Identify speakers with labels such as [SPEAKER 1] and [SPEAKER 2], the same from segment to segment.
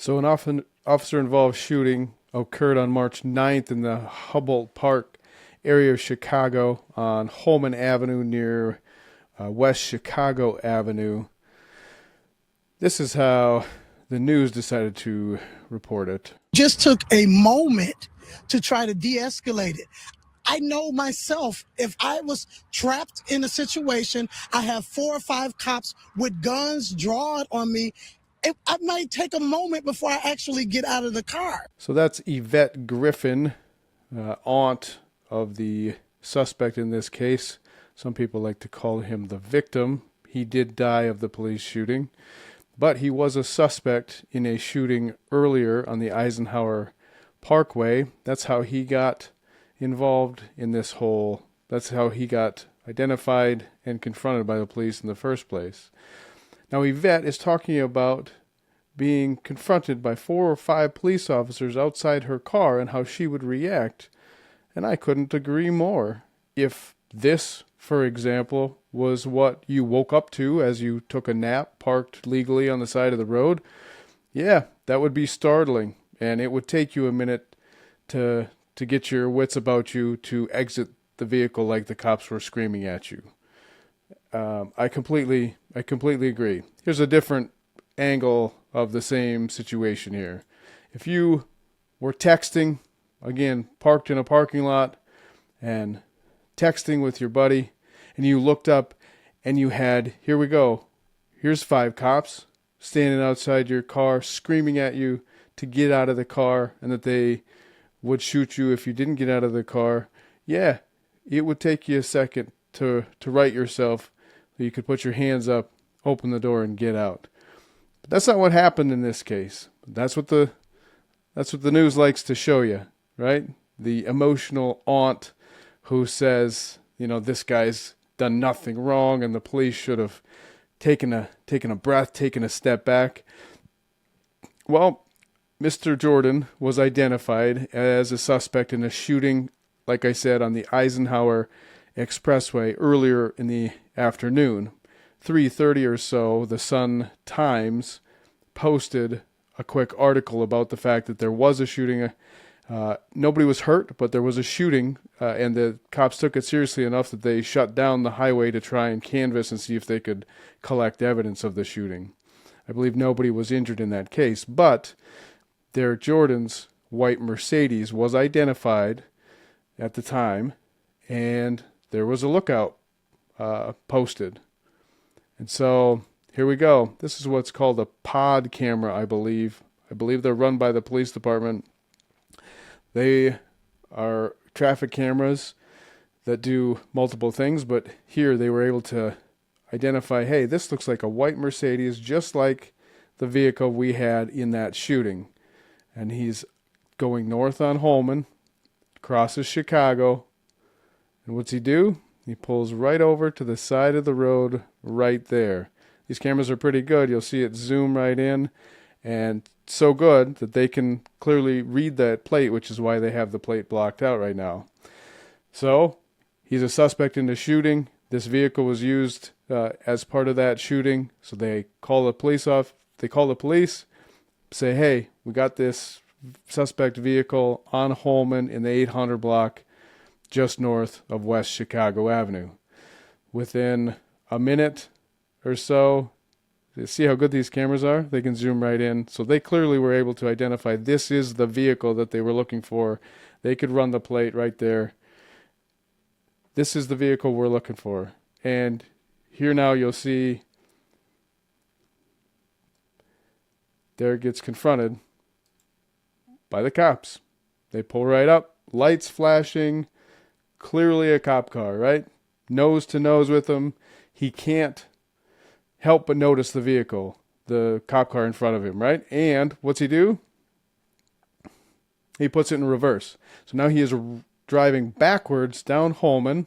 [SPEAKER 1] So an officer-involved shooting occurred on March 9th in the Humboldt Park area of Chicago on Homan Avenue near West Chicago Avenue. This is how the news decided to report it.
[SPEAKER 2] Just took a moment to try to de-escalate it. I know myself, if I was trapped in a situation, I have 4 or 5 cops with guns drawn on me. I might take a moment before I actually get out of the car.
[SPEAKER 1] So that's Yvette Griffin, aunt of the suspect in this case. Some people like to call him the victim. He did die of the police shooting, but he was a suspect in a shooting earlier on the Eisenhower Parkway. That's how he got involved in this whole, that's how he got identified and confronted by the police in the first place. Now, Yvette is talking about being confronted by 4 or 5 police officers outside her car and how she would react. And I couldn't agree more. If this, for example, was what you woke up to as you took a nap parked legally on the side of the road, yeah, that would be startling. And it would take you a minute to get your wits about you to exit the vehicle like the cops were screaming at you. I completely agree. Here's a different angle of the same situation here. If you were texting, again, parked in a parking lot and texting with your buddy, and you looked up and you had, here we go, here's 5 cops standing outside your car screaming at you to get out of the car and that they would shoot you if you didn't get out of the car, yeah, it would take you a second to right yourself so you could put your hands up, open the door, and get out. But that's not what happened in this case. That's what the news likes to show you, right? The emotional aunt who says, you know, this guy's done nothing wrong and the police should have taken a breath, taken a step back. Well, Mr. Jordan was identified as a suspect in a shooting, like I said, on the Eisenhower Expressway earlier in the afternoon. 3:30 or so, the Sun-Times posted a quick article about the fact that there was a shooting. Nobody was hurt, but there was a shooting, and the cops took it seriously enough that they shut down the highway to try and canvass and see if they could collect evidence of the shooting. I believe nobody was injured in that case, but Derek Jordan's white Mercedes was identified at the time, and there was a lookout posted. And so here we go. This is what's called a pod camera, I believe. I believe they're run by the police department. They are traffic cameras that do multiple things, but here they were able to identify, hey, this looks like a white Mercedes, just like the vehicle we had in that shooting. And he's going north on Homan, crosses Chicago, and what's he do? He pulls right over to the side of the road right there. These cameras are pretty good. You'll see it zoom right in, and so good that they can clearly read that plate, which is why they have the plate blocked out right now. So he's a suspect in the shooting. This vehicle was used as part of that shooting. So they call the police off. They call the police, say, hey, we got this suspect vehicle on Holman in the 800 block just north of West Chicago Avenue. Within a minute or so, see how good these cameras are? They can zoom right in. So they clearly were able to identify this is the vehicle that they were looking for. They could run the plate right there. This is the vehicle we're looking for. And here now you'll see Derek gets confronted by the cops. They pull right up, lights flashing, clearly a cop car, right? Nose to nose with him. He can't help but notice the vehicle, the cop car in front of him, right? And what's he do? He puts it in reverse. So now he is driving backwards down Holman,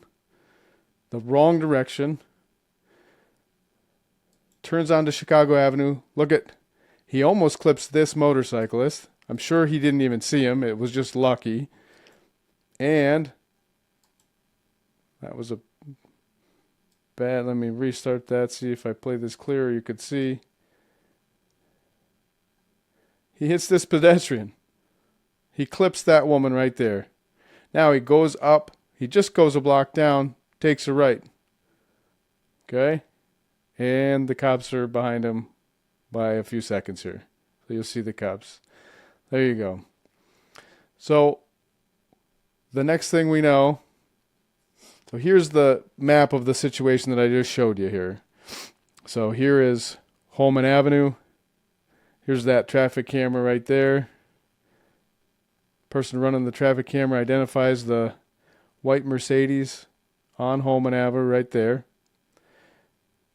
[SPEAKER 1] the wrong direction, turns onto Chicago Avenue. Look at, he almost clips this motorcyclist. I'm sure he didn't even see him. It was just lucky. And that was a bad, let me restart that, see if I play this clearer, you could see. He hits this pedestrian. He clips that woman right there. Now he goes up. He just goes a block down, takes a right. Okay? And the cops are behind him by a few seconds here. So you'll see the cops. There you go. So the next thing we know, so here's the map of the situation that I just showed you here. So here is Homan Avenue. Here's that traffic camera right there. Person running the traffic camera identifies the white Mercedes on Homan Avenue right there.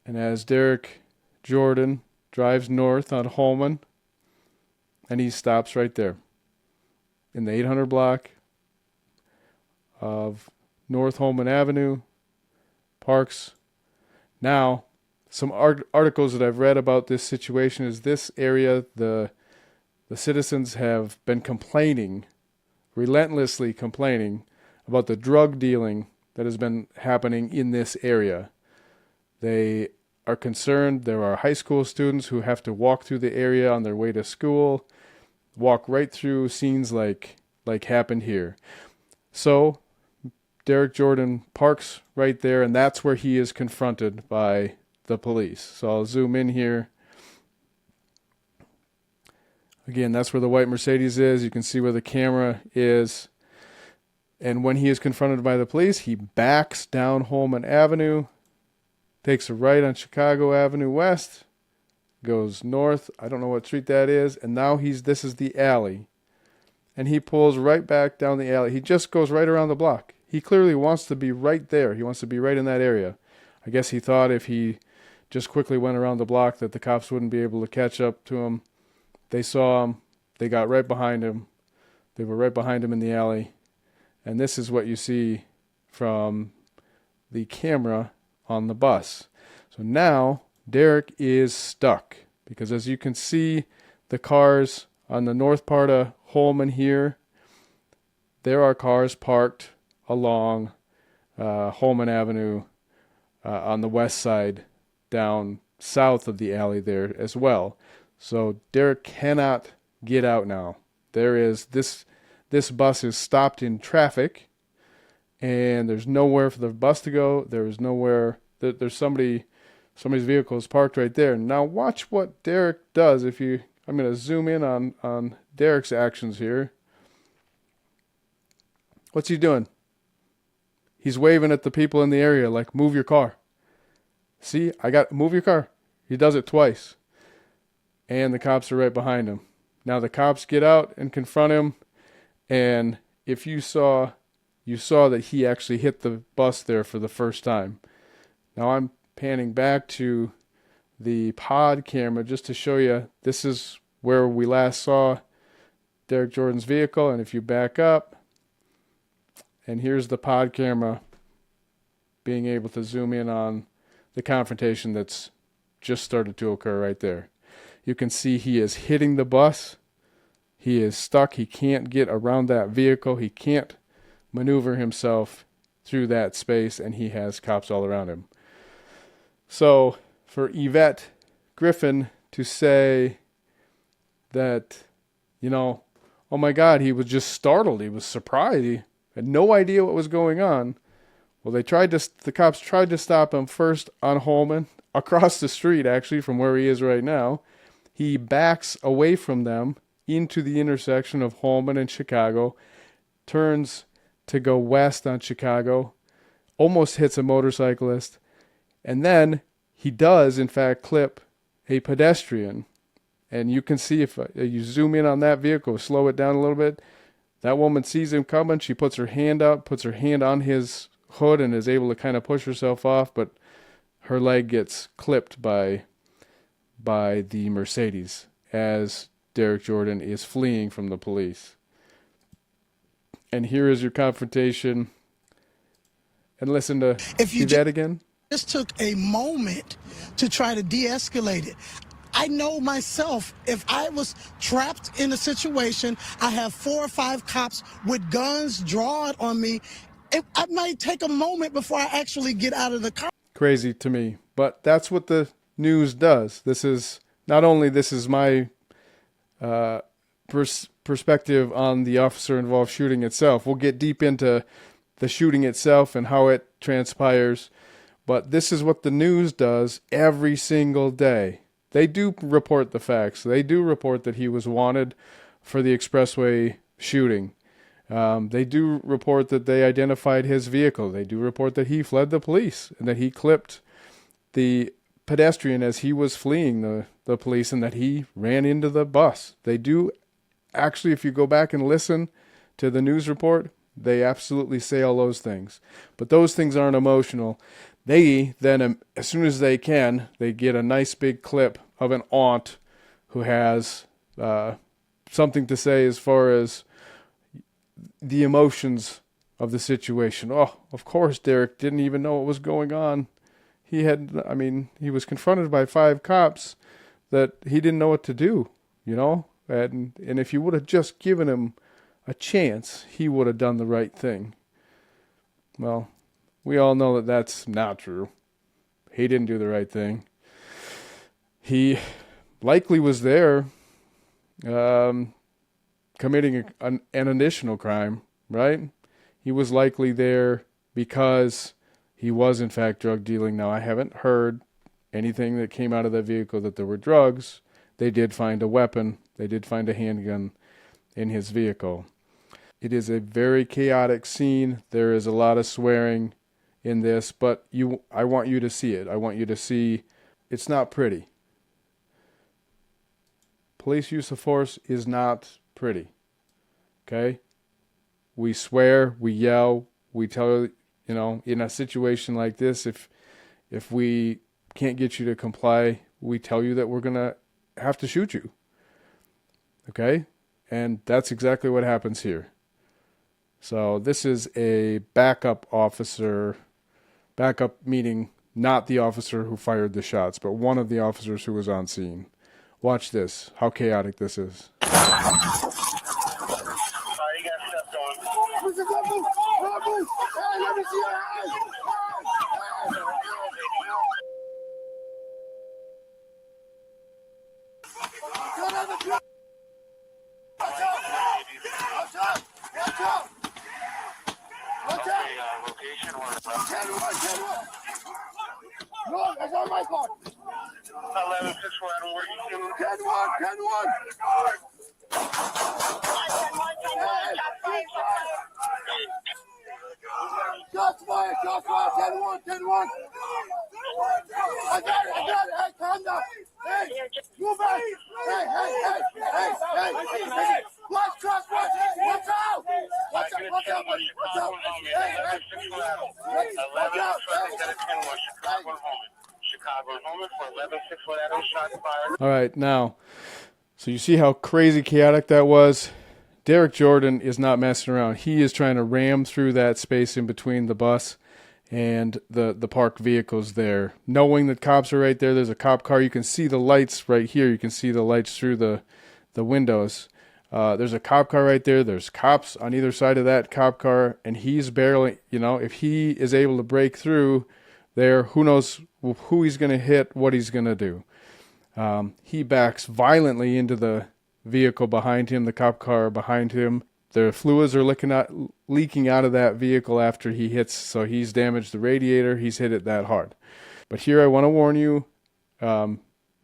[SPEAKER 1] And as Derek Jordan drives north on Homan, and he stops right there in the 800 block of North Homan Avenue, parks. Now, some articles that I've read about this situation is this area, the citizens have been complaining, relentlessly complaining about the drug dealing that has been happening in this area. They are concerned. There are high school students who have to walk through the area on their way to school, walk right through scenes like happened here. So Derek Jordan parks right there, and that's where he is confronted by the police. So I'll zoom in here. Again, that's where the white Mercedes is. You can see where the camera is. And when he is confronted by the police, he backs down Homan Avenue, takes a right on Chicago Avenue West, goes north. I don't know what street that is. And now this is the alley. And he pulls right back down the alley. He just goes right around the block. He clearly wants to be right there. He wants to be right in that area. I guess he thought if he just quickly went around the block that the cops wouldn't be able to catch up to him. They saw him. They got right behind him. They were right behind him in the alley. And this is what you see from the camera on the bus. So now Derek is stuck because as you can see, the cars on the north part of Holman here, there are cars parked along Holman Avenue on the west side down south of the alley there as well. So Derek cannot get out now. There is this bus is stopped in traffic and there's nowhere for the bus to go. There is nowhere. There's somebody's vehicle is parked right there. Now watch what Derek does. I'm going to zoom in on Derek's actions here. What's he doing? He's waving at the people in the area like, move your car. See, move your car. He does it twice. And the cops are right behind him. Now the cops get out and confront him. And if you saw that he actually hit the bus there for the first time. Now I'm panning back to the pod camera just to show you this is where we last saw Derek Jordan's vehicle. And if you back up, and here's the pod camera being able to zoom in on the confrontation that's just started to occur right there. You can see he is hitting the bus. He is stuck. He can't get around that vehicle. He can't maneuver himself through that space, and he has cops all around him. So for Yvette Griffin to say that, oh my God, he was just startled. He was surprised. He had no idea what was going on. Well, the cops tried to stop him first on Holman, across the street actually from where he is right now. He backs away from them into the intersection of Holman and Chicago, turns to go west on Chicago, almost hits a motorcyclist, and then he does in fact clip a pedestrian. And you can see if you zoom in on that vehicle, slow it down a little bit, that woman sees him coming. She puts her hand out, puts her hand on his hood and is able to kind of push herself off, but her leg gets clipped by the Mercedes as Derek Jordan is fleeing from the police. And here is your confrontation. And listen to that again.
[SPEAKER 2] Just took a moment to try to de-escalate it. I know myself, if I was trapped in a situation, I have 4 or 5 cops with guns drawn on me, I might take a moment before I actually get out of the car.
[SPEAKER 1] Crazy to me, but that's what the news does. This is my perspective on the officer-involved shooting itself. We'll get deep into the shooting itself and how it transpires, but this is what the news does every single day. They do report the facts. They do report that he was wanted for the expressway shooting. They do report that they identified his vehicle. They do report that he fled the police and that he clipped the pedestrian as he was fleeing the police and that he ran into the bus. They do actually, if you go back and listen to the news report, they absolutely say all those things. But those things aren't emotional. They then, as soon as they can, they get a nice big clip of an aunt who has something to say as far as the emotions of the situation. Oh, of course, Derek didn't even know what was going on. He was confronted by 5 cops that he didn't know what to do, you know? And if you would have just given him a chance, he would have done the right thing. Well, we all know that that's not true. He didn't do the right thing. He likely was there committing an additional crime, right? He was likely there because he was, in fact, drug dealing. Now, I haven't heard anything that came out of that vehicle that there were drugs. They did find a weapon. They did find a handgun in his vehicle. It is a very chaotic scene. There is a lot of swearing in this, but I want you to see it. I want you to see it's not pretty. Police use of force is not pretty. Okay? We swear, we yell, we tell, in a situation like this, if we can't get you to comply, we tell you that we're going to have to shoot you. Okay? And that's exactly what happens here. So this is a backup meaning not the officer who fired the shots, but one of the officers who was on scene. Watch this, how chaotic this is.
[SPEAKER 3] No, that's not my fault. 11-6, Adam, where you 10-1. Shots fired, 10-1. I got it, hey, calm down. Hey, move back. Hey. Watch out, buddy. Chicago Humboldt for 11-6 Adam, shots fired.
[SPEAKER 1] All right, now, so you see how crazy chaotic that was? Derek Jordan is not messing around. He is trying to ram through that space in between the bus and the parked vehicles there. Knowing that cops are right there, there's a cop car. You can see the lights right here. You can see the lights through the windows. There's a cop car right there. There's cops on either side of that cop car, and he's barely, if he is able to break through there, who knows who he's going to hit, what he's going to do. He backs violently into the vehicle behind him, the cop car behind him. The fluids are leaking out of that vehicle after he hits, so he's damaged the radiator. He's hit it that hard. But here I want to warn you,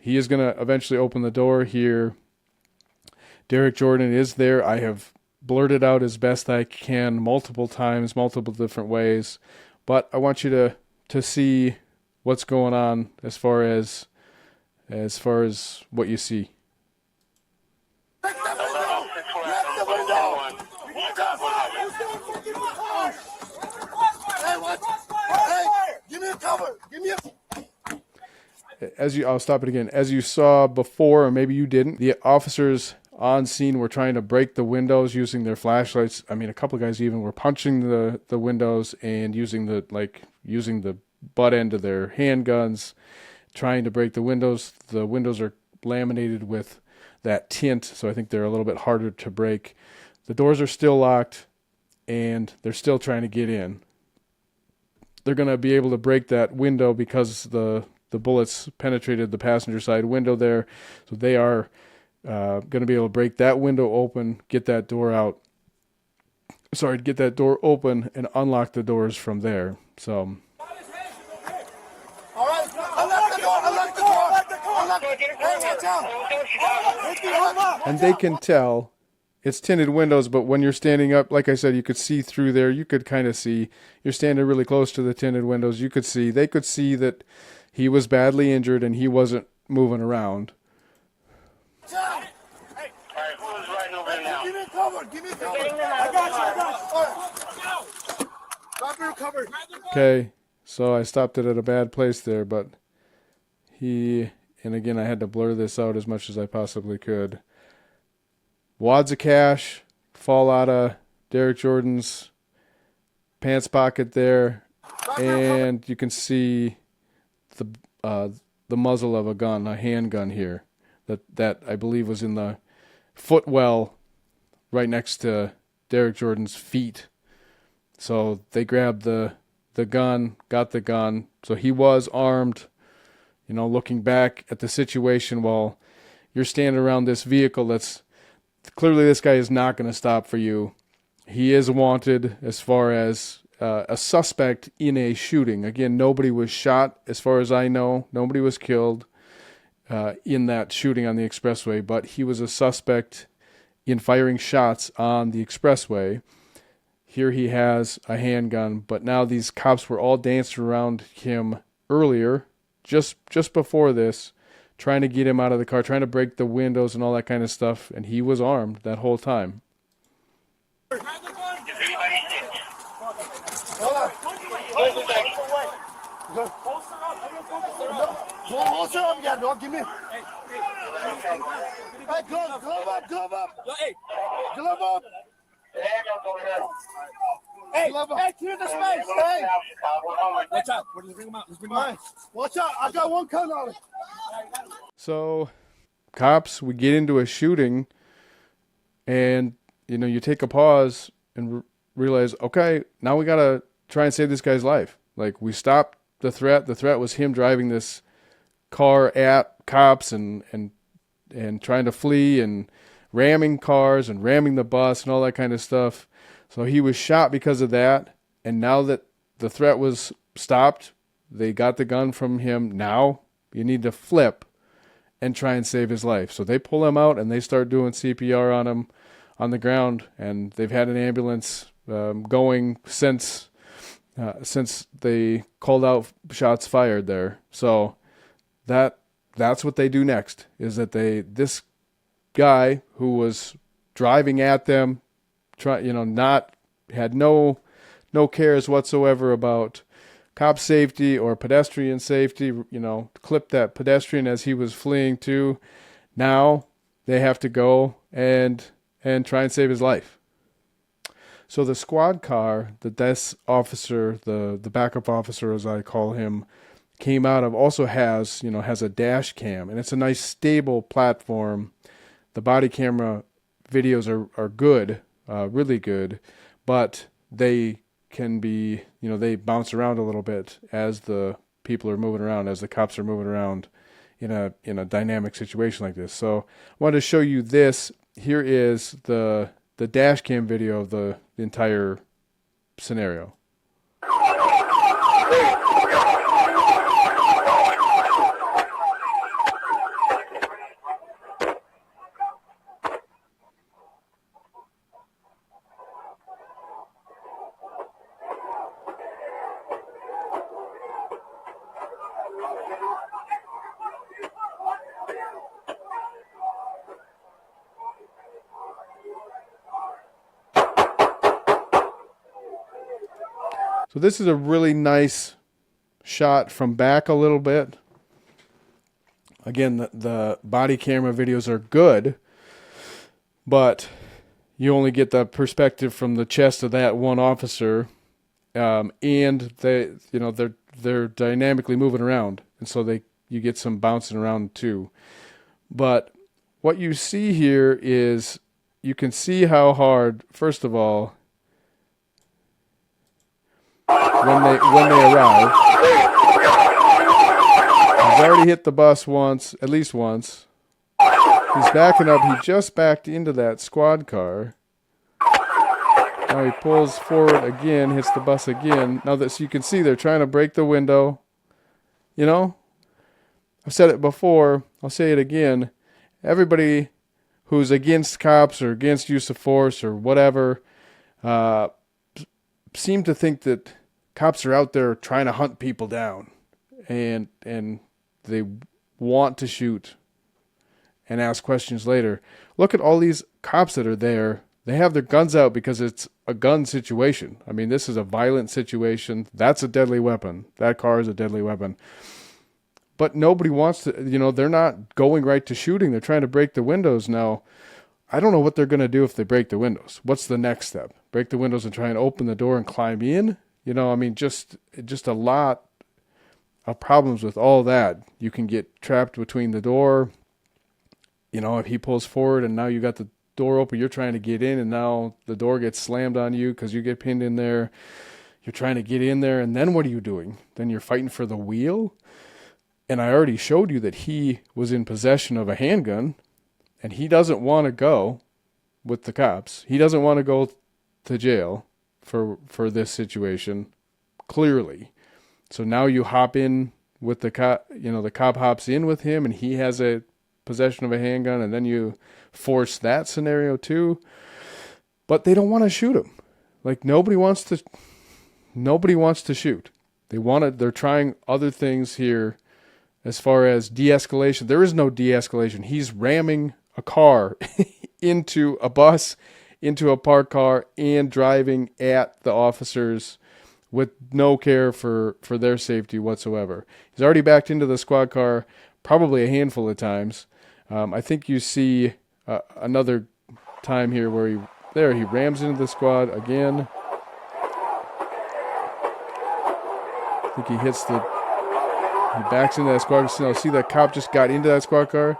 [SPEAKER 1] he is going to eventually open the door here. Derek Jordan is there. I have blurted out as best I can multiple times, multiple different ways. But I want you to see what's going on as far as what you see.
[SPEAKER 3] Give me a cover.
[SPEAKER 1] I'll stop it again. As you saw before, or maybe you didn't, the officers on scene were trying to break the windows using their flashlights. I mean, a couple of guys even were punching the windows and using the butt end of their handguns, trying to break the windows. The windows are laminated with that tint, so I think they're a little bit harder to break. The doors are still locked, and they're still trying to get in. They're going to be able to break that window because the bullets penetrated the passenger side window there. So they are going to be able to break that window open, get that door out. Sorry, get that door open and unlock the doors from there. So.
[SPEAKER 4] All right, unlock the door. Hey, watch out.
[SPEAKER 1] And they can tell it's tinted windows, but when you're standing up, like I said, you could see through there. You could kind of see. You're standing really close to the tinted windows. You could see. They could see that he was badly injured and he wasn't moving around.
[SPEAKER 3] Hey, all right, who's riding over there now?
[SPEAKER 4] Give me cover. I got you. Got your cover.
[SPEAKER 1] Okay, so I stopped it at a bad place there, but and again, I had to blur this out as much as I possibly could. Wads of cash fall out of Derek Jordan's pants pocket there, and you can see the muzzle of a gun, a handgun here, that I believe was in the footwell right next to Derek Jordan's feet. So they grabbed the gun, got the gun. So he was armed. You know, looking back at the situation while you're standing around this vehicle, that's clearly this guy is not going to stop for you. He is wanted as far as a suspect in a shooting. Again, nobody was shot as far as I know. Nobody was killed in that shooting on the expressway, but he was a suspect in firing shots on the expressway. Here he has a handgun, but now these cops were all dancing around him earlier, just before this, trying to get him out of the car, trying to break the windows and all that kind of stuff, and he was armed that whole time.
[SPEAKER 3] Is anybody sick?
[SPEAKER 4] Holster up, yeah, dog. Give me. Hey, glove up. Glove up. Hey, clear the space. Hey.
[SPEAKER 3] Watch out.
[SPEAKER 4] Let's bring him out. Watch out. I got one gun on it.
[SPEAKER 1] So, cops, we get into a shooting, and, you know, you take a pause and realize, okay, now we got to try and save this guy's life. Like, we stopped the threat. The threat was him driving this car at cops and trying to flee and ramming cars and ramming the bus and all that kind of stuff. So he was shot because of that. And now that the threat was stopped, they got the gun from him. Now you need to flip and try and save his life. So they pull him out and they start doing CPR on him on the ground. And they've had an ambulance going since they called out shots fired there. So that's what they do next, is that this guy who was driving at them, had no cares whatsoever about cop safety or pedestrian safety, clipped that pedestrian as he was fleeing too. Now they have to go and try and save his life. So the squad car that this officer, the backup officer as I call him, came out of also has a dash cam, and it's a nice stable platform. The body camera videos are good, really good, but they can be, they bounce around a little bit as the people are moving around, as the cops are moving around in a dynamic situation like this. So I wanted to show you this. Here is the dash cam video of the entire scenario. So this is a really nice shot from back a little bit. Again, the body camera videos are good, but you only get the perspective from the chest of that one officer, and they're dynamically moving around, and so you get some bouncing around too. But what you see here is you can see how hard, first of all, when they arrive, he's already hit the bus once, at least once. He's backing up. He just backed into that squad car. Now he pulls forward again, hits the bus again. Now that, so you can see they're trying to break the window. You know, I've said it before. I'll say it again. Everybody who's against cops or against use of force or whatever seem to think that cops are out there trying to hunt people down, and they want to shoot and ask questions later. Look at all these cops that are there. They have their guns out because it's a gun situation. I mean, this is a violent situation. That's a deadly weapon. That car is a deadly weapon. But nobody wants to, they're not going right to shooting. They're trying to break the windows. Now, I don't know what they're going to do if they break the windows. What's the next step? Break the windows and try and open the door and climb in? Just a lot of problems with all that. You can get trapped between the door. If he pulls forward and now you got the door open, you're trying to get in, and now the door gets slammed on you because you get pinned in there. You're trying to get in there, and then what are you doing? Then you're fighting for the wheel? And I already showed you that he was in possession of a handgun, and he doesn't want to go with the cops. He doesn't want to go to jail for this situation, clearly. So now you hop in with the cop, the cop hops in with him, and he has a possession of a handgun, and then you force that scenario too. But they don't want to shoot him. Like, nobody wants to shoot. They're trying other things here. As far as de-escalation, there is no de-escalation. He's ramming a car into a bus, into a parked car, and driving at the officers with no care for their safety whatsoever. He's already backed into the squad car probably a handful of times. I think you see another time here where he rams into the squad again. I think he backs into that squad car. See that cop just got into that squad car?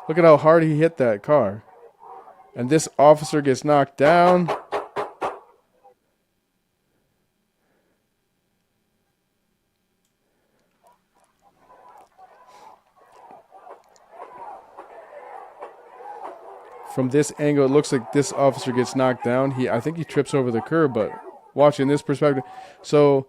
[SPEAKER 1] Look at how hard he hit that car. And this officer gets knocked down. From this angle, it looks like this officer gets knocked down. I think he trips over the curb, but watching this perspective. So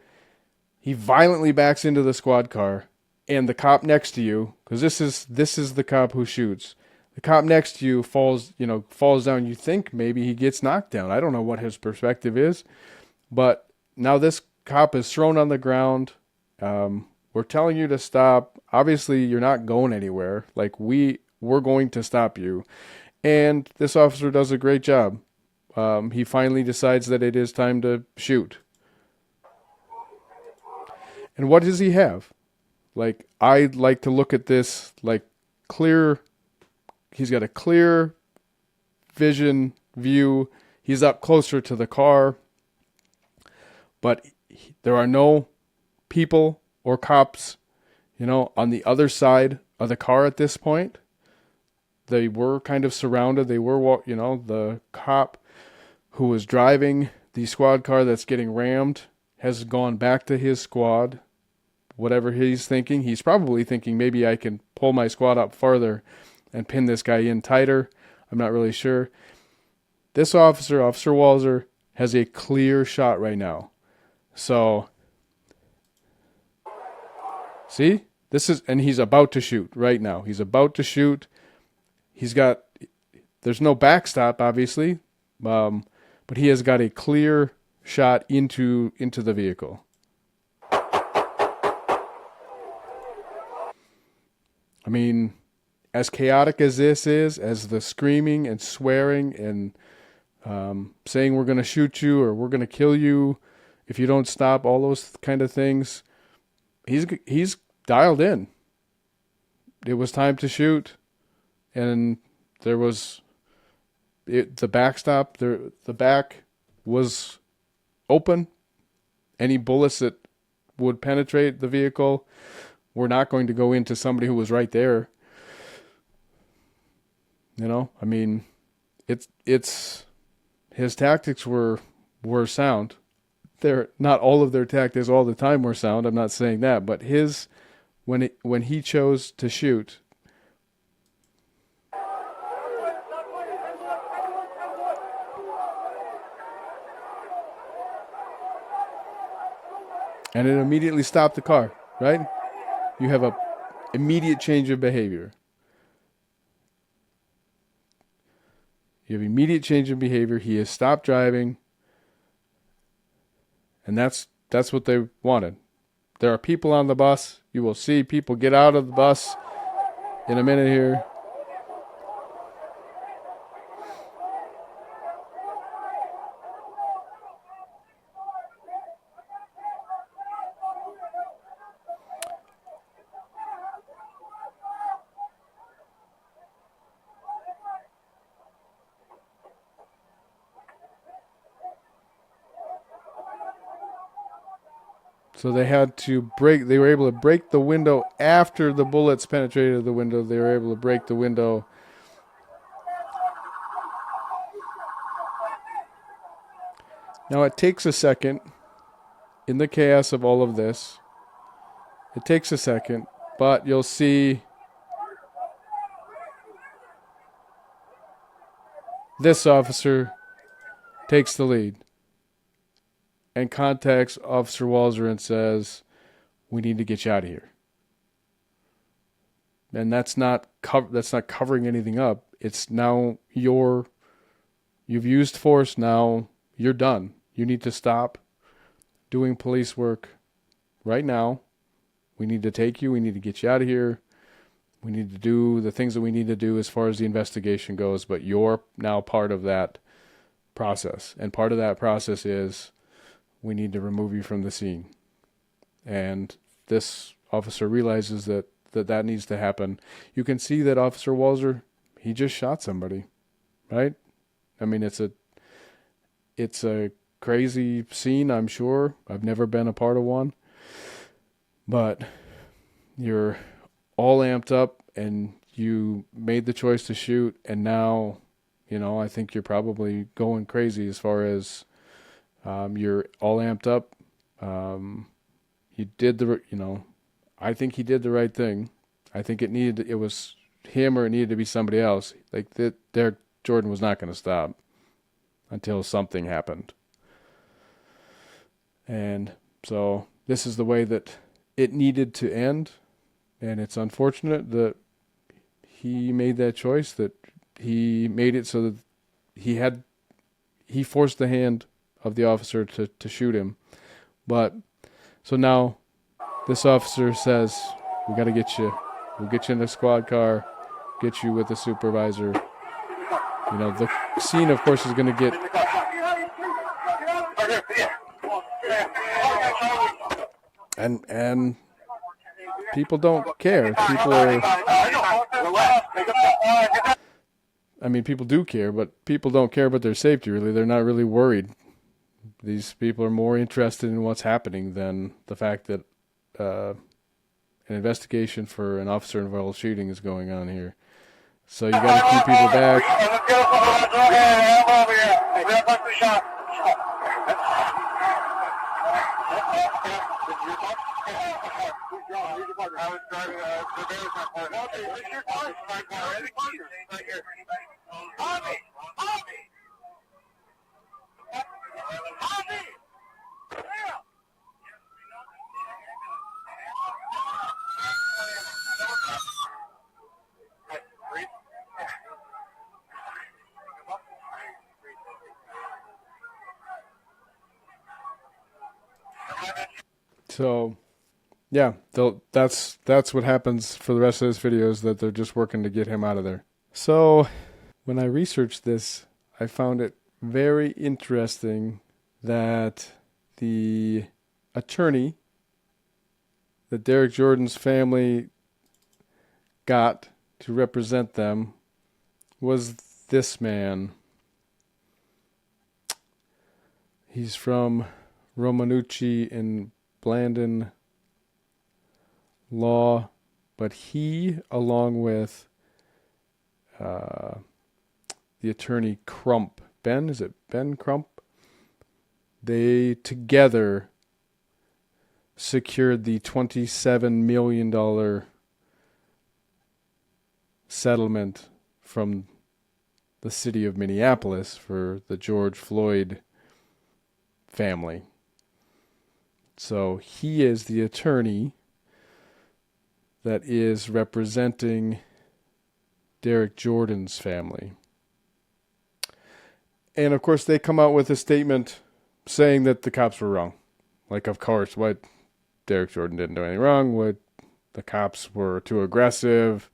[SPEAKER 1] he violently backs into the squad car. And the cop next to you, because this is the cop who shoots. The cop next to you falls down. You think maybe he gets knocked down. I don't know what his perspective is, but now this cop is thrown on the ground. We're telling you to stop. Obviously, you're not going anywhere. Like, we're going to stop you, and this officer does a great job. He finally decides that it is time to shoot. And what does he have? Like, I like to look at this like clear. He's got a clear view. He's up closer to the car. But there are no people or cops, on the other side of the car at this point. They were kind of surrounded. They were, the cop who was driving the squad car that's getting rammed has gone back to his squad. Whatever he's thinking, he's probably thinking maybe I can pull my squad up farther and pin this guy in tighter. I'm not really sure. This Officer Walser, has a clear shot right now. So, see? And he's about to shoot right now. He's about to shoot. There's no backstop, obviously, but he has got a clear shot into the vehicle. I mean, as chaotic as this is, as the screaming and swearing and saying we're going to shoot you or we're going to kill you if you don't stop, all those kind of things, he's dialed in. It was time to shoot, and there was the backstop. The back was open. Any bullets that would penetrate the vehicle were not going to go into somebody who was right there. I mean, it's his tactics were sound. They're not all of their tactics all the time were sound. I'm not saying that, but when he chose to shoot, And it immediately stopped the car, right? You have a immediate change of behavior. You have immediate change of behavior. He has stopped driving. And that's what they wanted. There are people on the bus. You will see people get out of the bus in a minute here. So they had to break. They were able to break the window after the bullets penetrated the window. They were able to break the window. Now it takes a second in the chaos of all of this. It takes a second, but you'll see this officer takes the lead and contacts Officer Walser and says, "We need to get you out of here." And that's not covering anything up. It's now you've used force. Now you're done. You need to stop doing police work right now. We need to take you. We need to get you out of here. We need to do the things that we need to do as far as the investigation goes. But you're now part of that process, and part of that process is we need to remove you from the scene. And this officer realizes that needs to happen. You can see that Officer Walser, he just shot somebody, right? I mean, it's a crazy scene, I'm sure. I've never been a part of one. But you're all amped up and you made the choice to shoot, and now, I think you're probably going crazy as far as you're all amped up. You did I think he did the right thing. I think it was him or it needed to be somebody else. Like Derek Jordan was not going to stop until something happened. And so this is the way that it needed to end. And it's unfortunate that he made that choice, that he made it so that he forced the hand of the officer to shoot him. But so now this officer says, "We got to get you. We'll get you in the squad car, get you with the supervisor." The scene, of course, is going to get and people don't care. People do care, but people don't care about their safety, really. They're not really worried. These people are more interested in what's happening than the fact that an investigation for an officer-involved shooting is going on here. So you got to keep people back. So, yeah, that's what happens for the rest of this video, is that they're just working to get him out of there. So, when I researched this, I found it very interesting that the attorney that Derek Jordan's family got to represent them was this man. He's from Romanucci in Blandon Law, but he, along with the attorney Crump, is it Ben Crump? They together secured the $27 million settlement from the city of Minneapolis for the George Floyd family. So he is the attorney that is representing Derek Jordan's family. And of course, they come out with a statement saying that the cops were wrong. Like, of course, what Derek Jordan didn't do anything wrong. What the cops were too aggressive.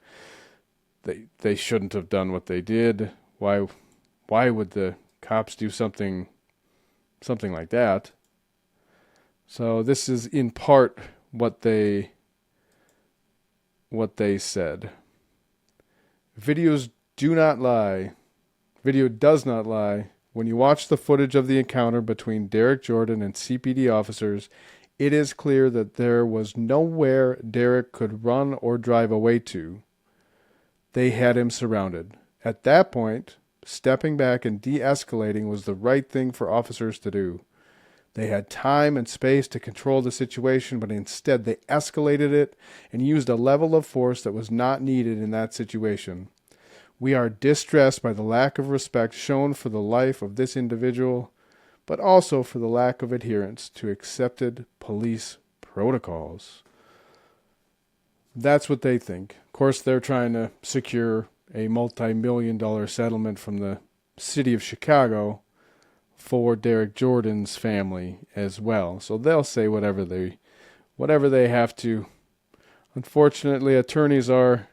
[SPEAKER 1] They shouldn't have done what they did. Why would the cops do something like that? So this is in part what they said. Videos do not lie. Video does not lie. When you watch the footage of the encounter between Derek Jordan and CPD officers, it is clear that there was nowhere Derek could run or drive away to. They had him surrounded. At that point, stepping back and de-escalating was the right thing for officers to do. They had time and space to control the situation, but instead they escalated it and used a level of force that was not needed in that situation. We are distressed by the lack of respect shown for the life of this individual, but also for the lack of adherence to accepted police protocols. That's what they think. Of course, they're trying to secure a multi-million-dollar settlement from the city of Chicago for Derek Jordan's family as well. So they'll say whatever they have to. Unfortunately, attorneys are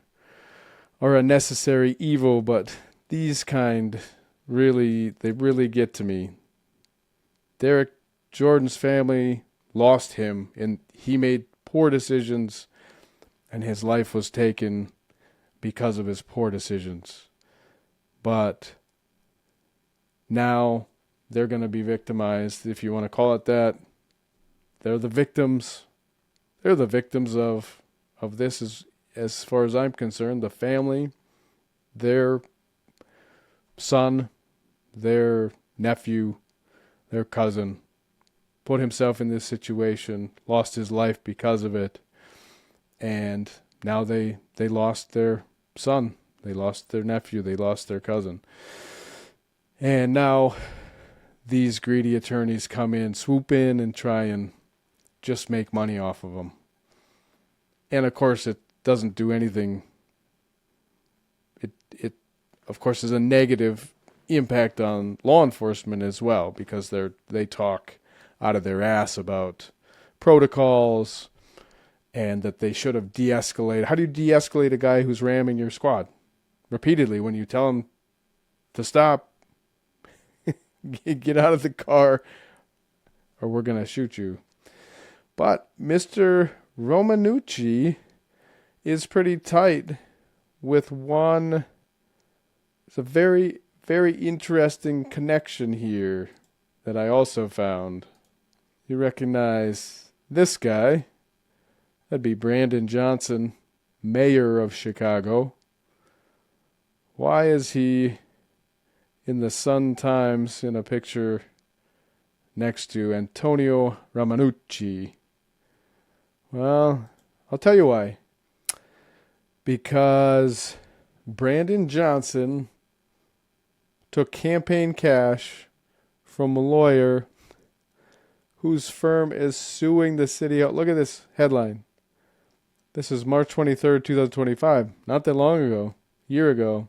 [SPEAKER 1] a necessary evil, but these kind really get to me. Derek Jordan's family lost him, and he made poor decisions, and his life was taken because of his poor decisions. But now they're going to be victimized, if you want to call it that. They're the victims. They're the victims of this, as far as I'm concerned. The family, their son, their nephew, their cousin, put himself in this situation, lost his life because of it, and now they lost their son, they lost their nephew, they lost their cousin. And now these greedy attorneys come in, swoop in, and try and just make money off of them. And of course, it doesn't do anything. It of course is a negative impact on law enforcement as well, because they talk out of their ass about protocols and that they should have de-escalated. How do you de-escalate a guy who's ramming your squad repeatedly when you tell him to stop? Get out of the car or we're going to shoot you. But Mr. Romanucci is pretty tight with one. It's a very, very interesting connection here that I also found. You recognize this guy. That'd be Brandon Johnson, mayor of Chicago. Why is he in the Sun-Times in a picture next to Antonio Romanucci? Well, I'll tell you why. Because Brandon Johnson took campaign cash from a lawyer whose firm is suing the city. Look at this headline. This is March 23rd, 2025. Not that long ago. A year ago.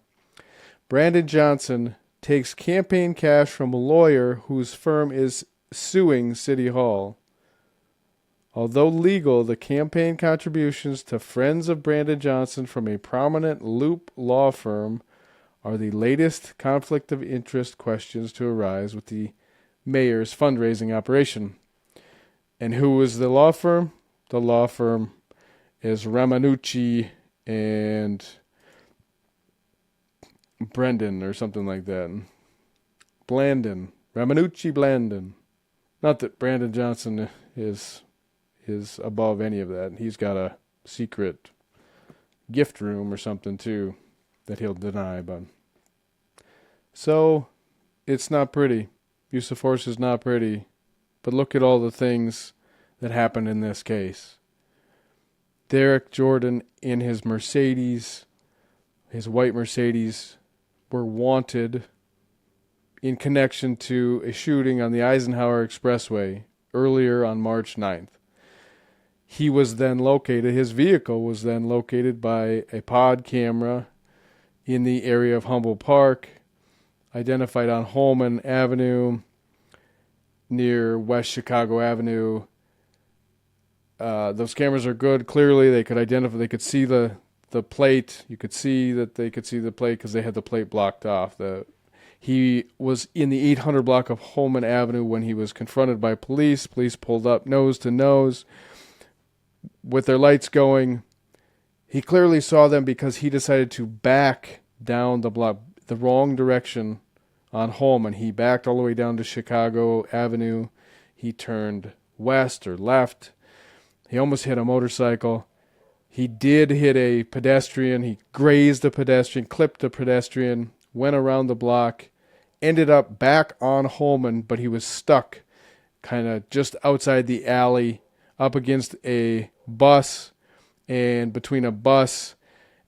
[SPEAKER 1] Brandon Johnson takes campaign cash from a lawyer whose firm is suing City Hall. Although legal, the campaign contributions to friends of Brandon Johnson from a prominent Loop law firm are the latest conflict of interest questions to arise with the mayor's fundraising operation. And who is the law firm? The law firm is Romanucci and Brendan or something like that. Blandon. Romanucci Blandon. Not that Brandon Johnson is above any of that. He's got a secret gift room or something too that he'll deny. But so it's not pretty. Use of force is not pretty. But look at all the things that happened in this case. Derek Jordan in his Mercedes, his white Mercedes, were wanted in connection to a shooting on the Eisenhower Expressway earlier on March 9th. He was then located, his vehicle was then located by a pod camera in the area of Humboldt Park, identified on Homan Avenue near West Chicago Avenue. Those cameras are good. Clearly, they could identify, they could see the plate. You could see that they could see the plate because they had the plate blocked off. He was in the 800 block of Homan Avenue when he was confronted by police. Police pulled up nose to nose with their lights going. He clearly saw them because he decided to back down the block, the wrong direction on Homan. He backed all the way down to Chicago Avenue. He turned west or left. He almost hit a motorcycle. He did hit a pedestrian. He grazed a pedestrian, clipped a pedestrian, went around the block, ended up back on Homan, but he was stuck kind of just outside the alley up against a bus, and between a bus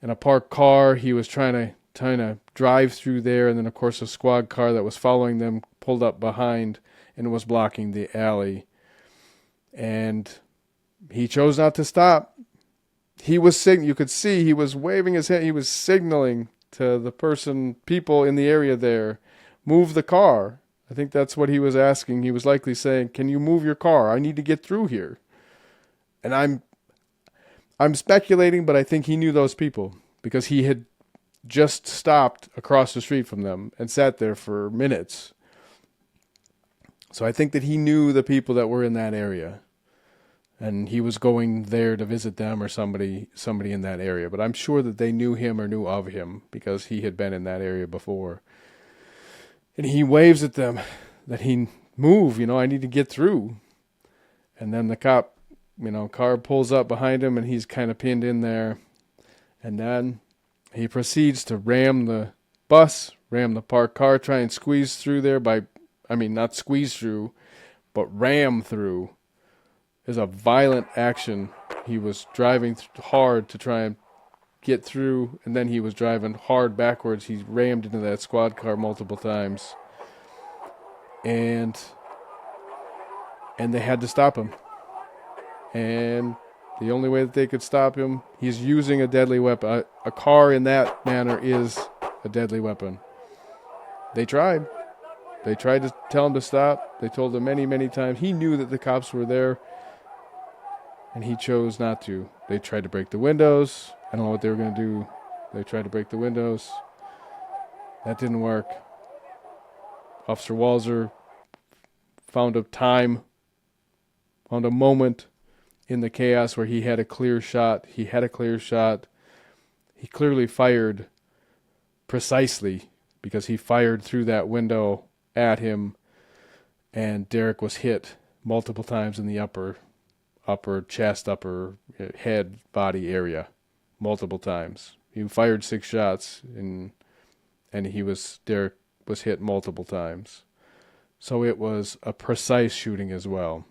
[SPEAKER 1] and a parked car, he was trying to drive through there, and then of course a squad car that was following them pulled up behind and was blocking the alley. And he chose not to stop. He was you could see he was waving his hand. He was signaling to the people in the area there, move the car. I think that's what he was asking. He was likely saying, "Can you move your car? I need to get through here." And I'm speculating, but I think he knew those people because he had just stopped across the street from them and sat there for minutes. So I think that he knew the people that were in that area, and he was going there to visit them or somebody in that area. But I'm sure that they knew him or knew of him because he had been in that area before. And he waves at them that he move, I need to get through. And then the cop, car pulls up behind him and he's kind of pinned in there. And then he proceeds to ram the bus, ram the parked car, try and squeeze through there not squeeze through, but ram through. Is a violent action. He was driving hard to try and get through, and then he was driving hard backwards. He rammed into that squad car multiple times. And they had to stop him. And the only way that they could stop him, he's using a deadly weapon. A car in that manner is a deadly weapon. They tried. They tried to tell him to stop. They told him many, many times. He knew that the cops were there, and he chose not to. They tried to break the windows. I don't know what they were going to do. They tried to break the windows. That didn't work. Officer Walser found a moment in the chaos where he had a clear shot. He clearly fired precisely because he fired through that window at him, and Derek was hit multiple times in the upper chest, upper head, body area, multiple times. He fired 6 shots, and Derek was hit multiple times. So it was a precise shooting as well.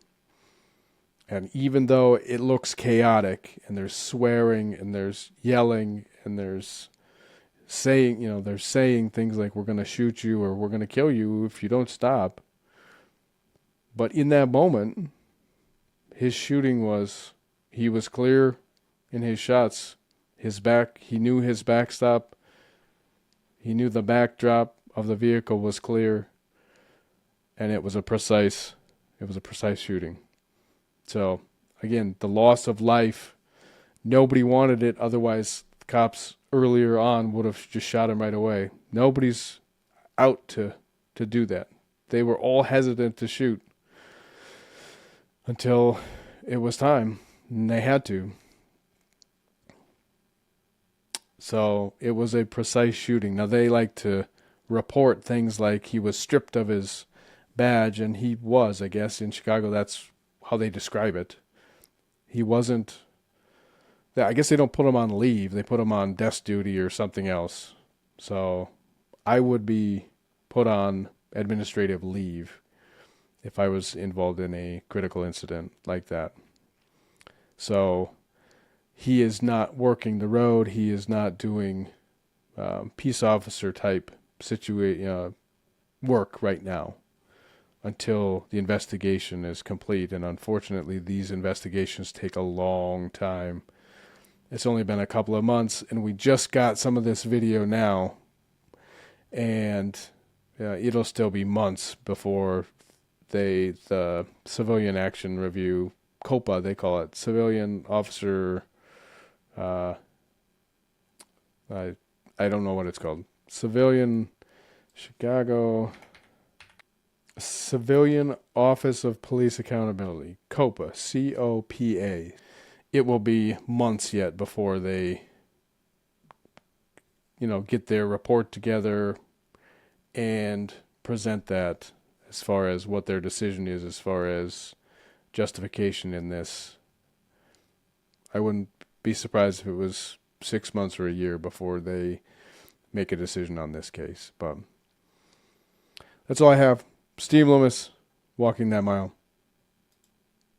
[SPEAKER 1] And even though it looks chaotic, and there's swearing, and there's yelling, and there's saying things like, "We're going to shoot you," or "We're going to kill you if you don't stop." But in that moment, his shooting he was clear in his shots. He knew his backstop. He knew the backdrop of the vehicle was clear. And it was a precise shooting. So, again, the loss of life, nobody wanted it. Otherwise, the cops earlier on would have just shot him right away. Nobody's out to do that. They were all hesitant to shoot until it was time, and they had to. So it was a precise shooting. Now, they like to report things like he was stripped of his badge, and he was, I guess, in Chicago. That's how they describe it. He wasn't. I guess they don't put him on leave. They put him on desk duty or something else. So I would be put on administrative leave if I was involved in a critical incident like that. So he is not working the road. He is not doing peace officer type work right now. until the investigation is complete. And unfortunately, these investigations take a long time. It's only been a couple of months, and we just got some of this video now, and it'll still be months before the Civilian Action Review, COPA they call it, Civilian Officer, I don't know what it's called, Chicago Civilian Office of Police Accountability, COPA, COPA. It will be months yet before they, get their report together and present that as far as what their decision is, as far as justification in this. I wouldn't be surprised if it was 6 months or a year before they make a decision on this case. But that's all I have. Steve Loomis, Walking That Mile.